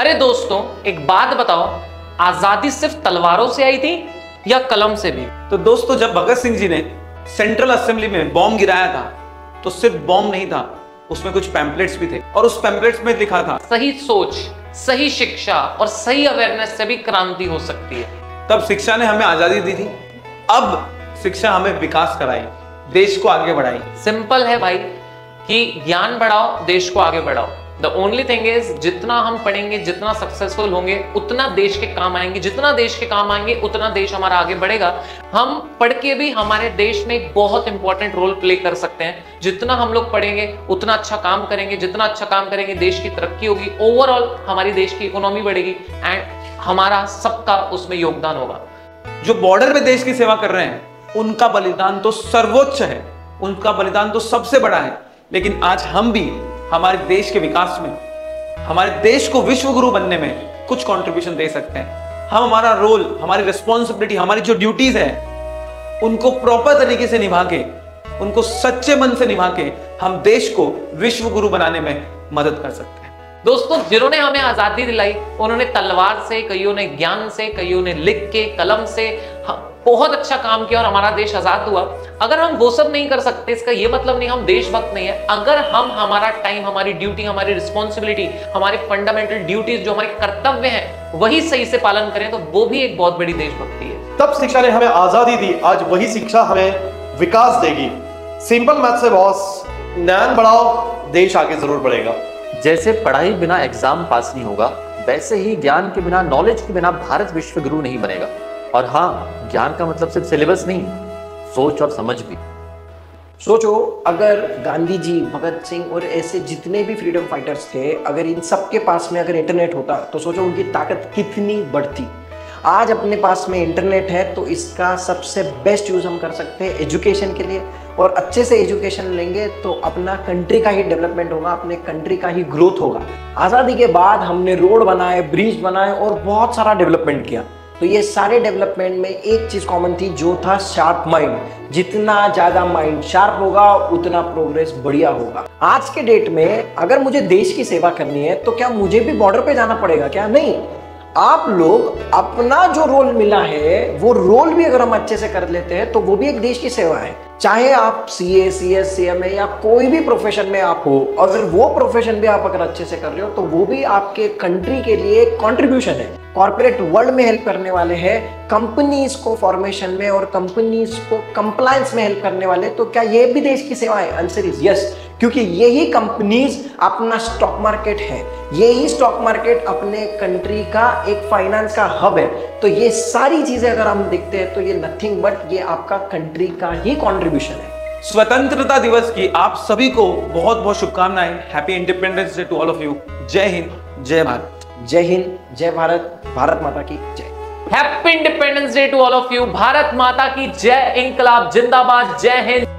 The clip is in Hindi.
अरे दोस्तों, एक बात बताओ, आजादी सिर्फ तलवारों से आई थी या कलम से भी? तो दोस्तों, जब भगत सिंह जी ने सेंट्रल असेंबली में बॉम्ब गिराया था तो सिर्फ बॉम्ब नहीं था, उसमें कुछ पैम्पलेट्स भी थे और उस पैम्पलेट्स में लिखा था सही सोच, सही शिक्षा और सही अवेयरनेस से भी क्रांति हो सकती है। तब शिक्षा ने हमें आजादी दी थी, अब शिक्षा हमें विकास कराई, देश को आगे बढ़ाई। सिंपल है भाई कि ज्ञान बढ़ाओ, देश को आगे बढ़ाओ। द ओनली थिंग इज, जितना हम पढ़ेंगे, जितना सक्सेसफुल होंगे, उतना देश के काम आएंगे, जितना देश के काम आएंगे उतना देश हमारा आगे बढ़ेगा। हम पढ़ के भी हमारे देश में एक बहुत इंपॉर्टेंट रोल प्ले कर सकते हैं। जितना हम लोग पढ़ेंगे उतना अच्छा काम करेंगे, जितना अच्छा काम करेंगे देश की तरक्की होगी, ओवरऑल हमारी देश की इकोनॉमी बढ़ेगी एंड हमारा सबका उसमें योगदान होगा। जो बॉर्डर पे देश की सेवा कर रहे हैं उनका बलिदान तो सर्वोच्च है, उनका बलिदान तो सबसे बड़ा है, लेकिन आज हम भी हमारे देश के विकास में, हमारे देश को विश्व गुरु बनने में कुछ कंट्रीब्यूशन दे सकते हैं। हम हमारा रोल, हमारी रिस्पॉन्सिबिलिटी, हमारी जो ड्यूटीज है उनको प्रॉपर तरीके से निभा के, उनको सच्चे मन से निभा के हम देश को विश्व गुरु बनाने में मदद कर सकते हैं। दोस्तों, जिन्होंने हमें आजादी दिलाई उन्होंने तलवार से, कईयों ने ज्ञान से, कईयों ने लिख के, कलम से बहुत अच्छा काम किया और हमारा देश आजाद हुआ। अगर हम वो सब नहीं कर सकते, इसका ये मतलब नहीं हम देशभक्त नहीं है। अगर हम हमारा टाइम, हमारी ड्यूटी, हमारी रिस्पॉन्सिबिलिटी, हमारे फंडामेंटल ड्यूटीज जो हमारे कर्तव्य हैं वही सही से पालन करें तो वो भी एक बहुत बड़ी देशभक्ति है। तब शिक्षा ने हमें आजादी दी, आज वही शिक्षा हमें विकास देगी। सिंपल मैथ है बॉस, ज्ञान बढ़ाओ, देश आगे जरूर बढ़ेगा। जैसे पढ़ाई बिना एग्जाम पास नहीं होगा, वैसे ही ज्ञान के बिना, नॉलेज के बिना भारत विश्व गुरु नहीं बनेगा। और हाँ, ज्ञान का मतलब सिर्फ सिलेबस नहीं, सोच और समझ भी। सोचो, अगर गांधी जी, भगत सिंह और ऐसे जितने भी फ्रीडम फाइटर्स थे, अगर इन सब के पास में अगर इंटरनेट होता तो सोचो उनकी ताकत कितनी बढ़ती। आज अपने पास में इंटरनेट है तो इसका सबसे बेस्ट यूज हम कर सकते हैं एजुकेशन के लिए, और अच्छे से एजुकेशन लेंगे तो अपना कंट्री का ही डेवलपमेंट होगा, अपने कंट्री का ही ग्रोथ होगा। आज़ादी के बाद हमने रोड बनाए, ब्रिज बनाए और बहुत सारा डेवलपमेंट किया। तो ये सारे डेवलपमेंट में एक चीज कॉमन थी, जो था शार्प माइंड। जितना ज्यादा माइंड शार्प होगा उतना प्रोग्रेस बढ़िया होगा। आज के डेट में अगर मुझे देश की सेवा करनी है तो क्या मुझे भी बॉर्डर पे जाना पड़ेगा? क्या नहीं, आप लोग अपना जो रोल मिला है वो रोल भी अगर हम अच्छे से कर लेते हैं तो वो भी एक देश की सेवा है। चाहे आप सीए, सीएस, सीएमए या कोई भी प्रोफेशन में आप हो, अगर वो प्रोफेशन भी आप अगर अच्छे से कर रहे हो तो वो भी आपके कंट्री के लिए कंट्रीब्यूशन है। कॉर्पोरेट वर्ल्ड में हेल्प करने वाले हैं, कंपनीज को फॉर्मेशन में और कंपनीज को कंप्लायंस में हेल्प करने वाले, तो क्या ये भी देश की सेवा है? आंसर इज यस, क्योंकि यही कंपनीज अपना स्टॉक मार्केट है, यही स्टॉक मार्केट अपने कंट्री का एक फाइनेंस का हब है। तो ये सारी चीजें अगर हम देखते हैं तो ये नथिंग बट ये आपका कंट्री का ही कंट्रीब्यूशन है। स्वतंत्रता दिवस की आप सभी को बहुत बहुत शुभकामनाएं। Happy independence day to all of you. जय हिंद, जय भारत। जय हिंद, जय भारत, भारत माता की जय। Happy independence day to all of you. Bharat माता की जय। इंकलाब जिंदाबाद। जय हिंद।